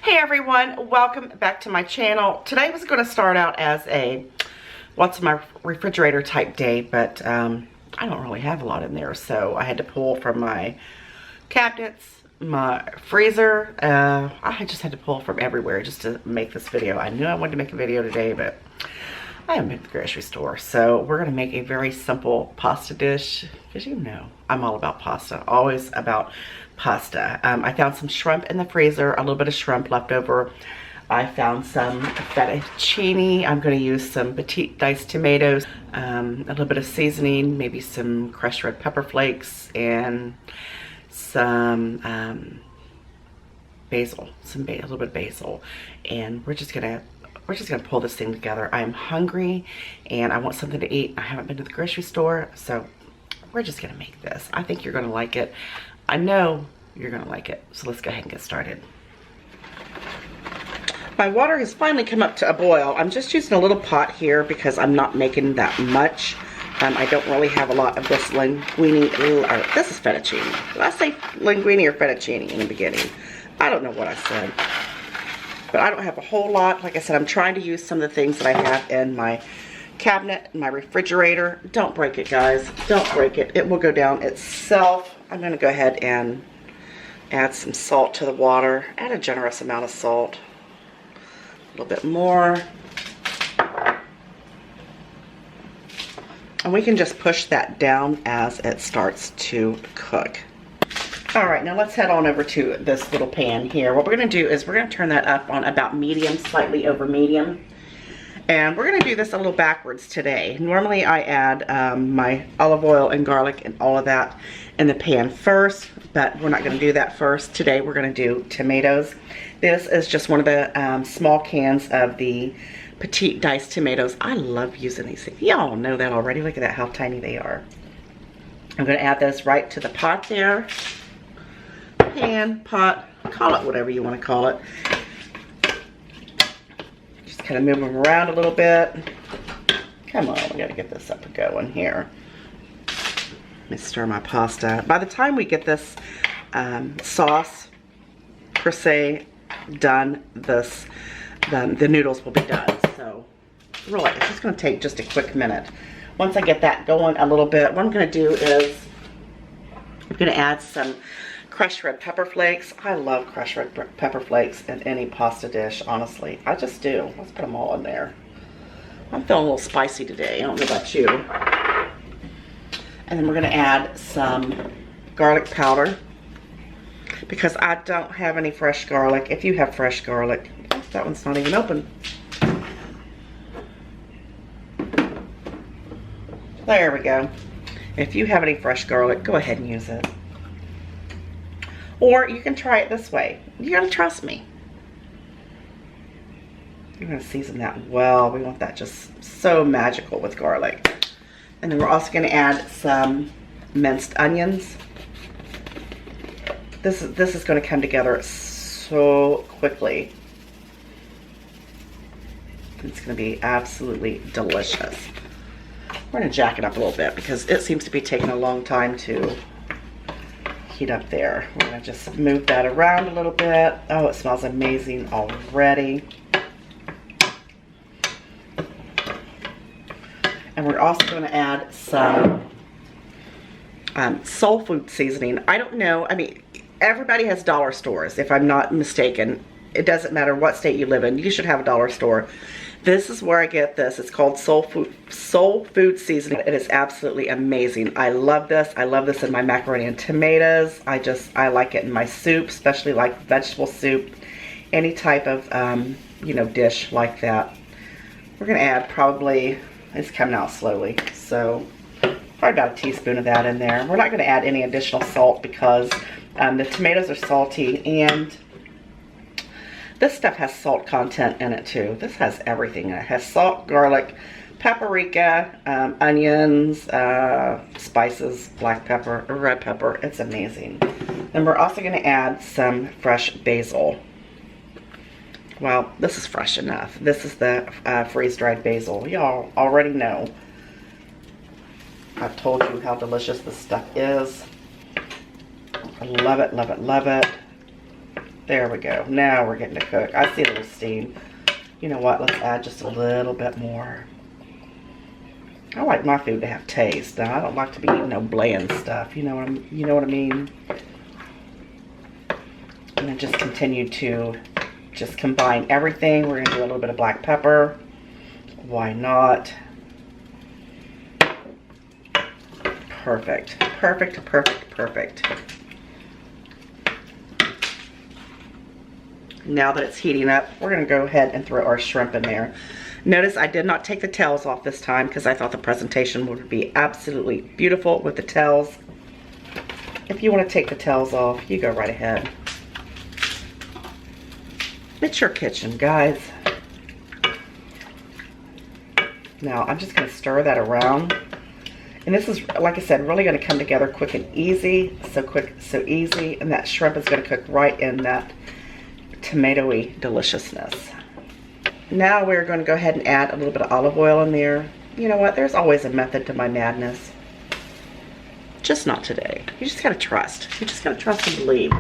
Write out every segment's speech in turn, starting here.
Hey everyone, welcome back to my channel. Today was going to start out as a what's in my refrigerator type day, but I don't really have a lot in there, so I had to pull from my cabinets, my freezer. I just had to pull from everywhere just to make this video. I knew I wanted to make a video today, but I haven't been to the grocery store, so we're going to make a very simple pasta dish, because you know I'm all about pasta, always about pasta. I found some shrimp in the freezer, a little bit of shrimp left over. I found some fettuccine. I'm going to use some petite diced tomatoes, a little bit of seasoning, maybe some crushed red pepper flakes, and some basil, a little bit of basil, and we're just gonna pull this thing together. I'm hungry and I want something to eat. I haven't been to the grocery store, so we're just gonna make this. I think you're gonna like it. I know you're gonna like it. So let's go ahead and get started. My water has finally come up to a boil. I'm just using a little pot here because I'm not making that much. I don't really have a lot of this linguine, or this is fettuccine. Did I say linguine or fettuccine in the beginning? I don't know what I said. But I don't have a whole lot. Like I said, I'm trying to use some of the things that I have in my cabinet, my refrigerator. Don't break it, guys. Don't break it. It will go down itself. I'm going to go ahead and add some salt to the water. Add a generous amount of salt. A little bit more. And we can just push that down as it starts to cook. All right, now let's head on over to this little pan here. What we're gonna do is we're gonna turn that up on about medium, slightly over medium. And we're gonna do this a little backwards today. Normally I add my olive oil and garlic and all of that in the pan first, but we're not gonna do that first. Today we're gonna do tomatoes. This is just one of the small cans of the petite diced tomatoes. I love using these things. Y'all know that already. Look at that, how tiny they are. I'm gonna add this right to the pot there. Pan, pot, call it whatever you want to call it. Just kind of move them around a little bit. Come on, we got to get this up and going here. Let me stir my pasta. By the time we get this sauce per se done, the noodles will be done. So really, it's just going to take just a quick minute. Once I get that going a little bit, what I'm going to do is I'm going to add some crushed red pepper flakes. I love crushed red pepper flakes in any pasta dish, honestly. I just do. Let's put them all in there. I'm feeling a little spicy today. I don't know about you. And then we're going to add some garlic powder because I don't have any fresh garlic. If you have fresh garlic, that one's not even open. There we go. If you have any fresh garlic, go ahead and use it. Or you can try it this way. You're gonna trust me. You're gonna season that well. We want that just so magical with garlic. And then we're also gonna add some minced onions. This is gonna come together so quickly. It's gonna be absolutely delicious. We're gonna jack it up a little bit because it seems to be taking a long time to heat up there. We're gonna just move that around a little bit. Oh, it smells amazing already. And we're also gonna add some soul food seasoning. I don't know, I mean, everybody has dollar stores, if I'm not mistaken. It doesn't matter what state you live in, you should have a dollar store. This is where I get this. It's called soul food seasoning. It is absolutely amazing. I love this. I love this in my macaroni and tomatoes. I like it in my soup, especially like vegetable soup, any type of you know, dish like that. We're gonna add probably, it's coming out slowly, so probably about a teaspoon of that in there. We're not gonna add any additional salt because the tomatoes are salty, and this stuff has salt content in it too. This has everything in it. It has salt, garlic, paprika, onions, spices, black pepper, or red pepper. It's amazing. Then we're also going to add some fresh basil. Well, this is fresh enough. This is the freeze-dried basil. Y'all already know. I've told you how delicious this stuff is. I love it, love it, love it. There we go. Now we're getting to cook. I see a little steam. You know what? Let's add just a little bit more. I like my food to have taste. Now, I don't like to be eating no bland stuff. You know what I mean? And then just continue to just combine everything. We're gonna do a little bit of black pepper. Why not? Perfect. Perfect, perfect, perfect. Now that it's heating up, we're gonna go ahead and throw our shrimp in there. Notice I did not take the tails off this time because I thought the presentation would be absolutely beautiful with the tails. If you want to take the tails off, you go right ahead. It's your kitchen, guys. Now I'm just going to stir that around. And this is, like I said, really going to come together quick and easy. So quick, so easy. And that shrimp is going to cook right in that tomatoey deliciousness. Now we're going to go ahead and add a little bit of olive oil in there. You know what? There's always a method to my madness. Just not today. You just got to trust. You just got to trust and believe.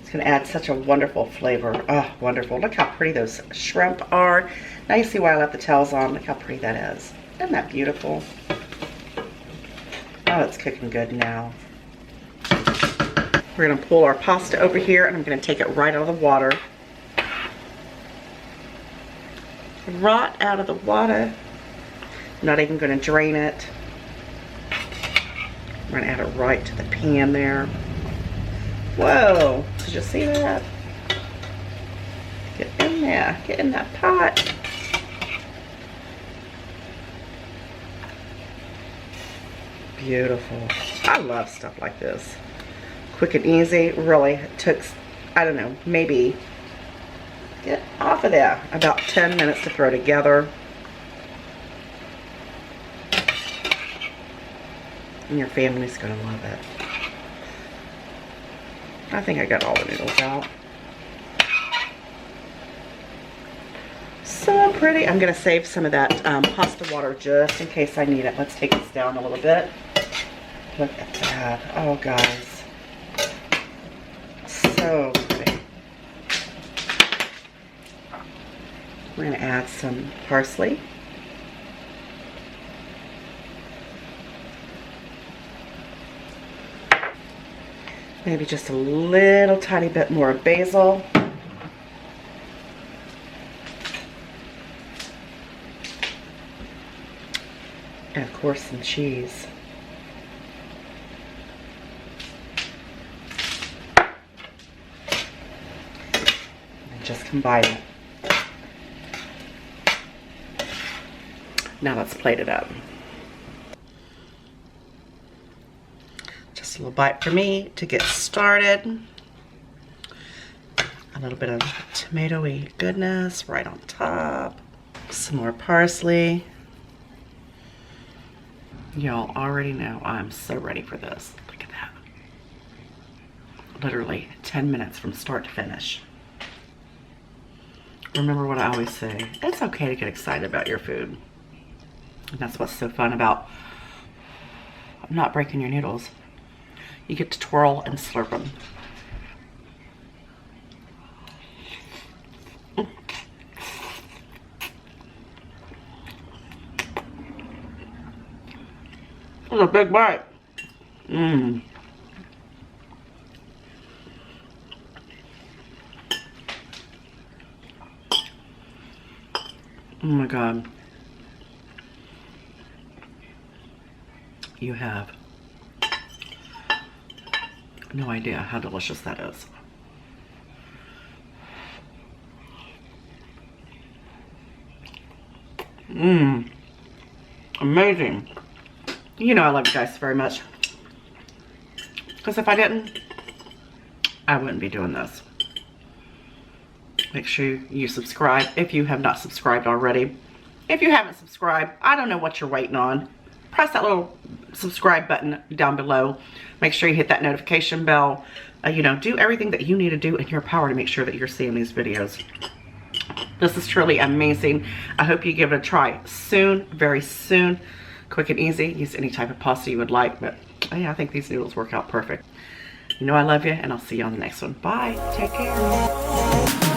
It's going to add such a wonderful flavor. Oh, wonderful. Look how pretty those shrimp are. Now you see why I left the tails on. Look how pretty that is. Isn't that beautiful? Oh, it's cooking good now. We're going to pull our pasta over here, and I'm going to take it right out of the water. Right out of the water. I'm not even going to drain it. I'm going to add it right to the pan there. Whoa, did you see that? Get in there, get in that pot. Beautiful. I love stuff like this. Quick and easy. Really, it took, I don't know, maybe, get off of there, about 10 minutes to throw together. And your family's gonna love it. I think I got all the noodles out. So pretty. I'm gonna save some of that pasta water just in case I need it. Let's take this down a little bit. Look at that. Oh, guys. So pretty. We're going to add some parsley. Maybe just a little tiny bit more of basil. And of course some cheese. And just combine it. Now let's plate it up. Just a little bite for me to get started. A little bit of tomatoey goodness right on top. Some more parsley. Y'all already know I'm so ready for this. Look at that. Literally 10 minutes from start to finish. Remember what I always say, it's okay to get excited about your food. And that's what's so fun about not breaking your noodles. You get to twirl and slurp them. That's a big bite. Mmm. Oh my God. You have no idea how delicious that is. Mmm. Amazing. You know I love you guys very much. Because if I didn't, I wouldn't be doing this. Make sure you subscribe if you have not subscribed already. If you haven't subscribed, I don't know what you're waiting on. Press that little subscribe button down below. Make sure you hit that notification bell. You know, do everything that you need to do in your power to make sure that you're seeing these videos. This is truly amazing. I hope you give it a try soon, very soon. Quick and easy. Use any type of pasta you would like, but yeah, I think these noodles work out perfect. You know I love you, and I'll see you on the next one. Bye. Take care.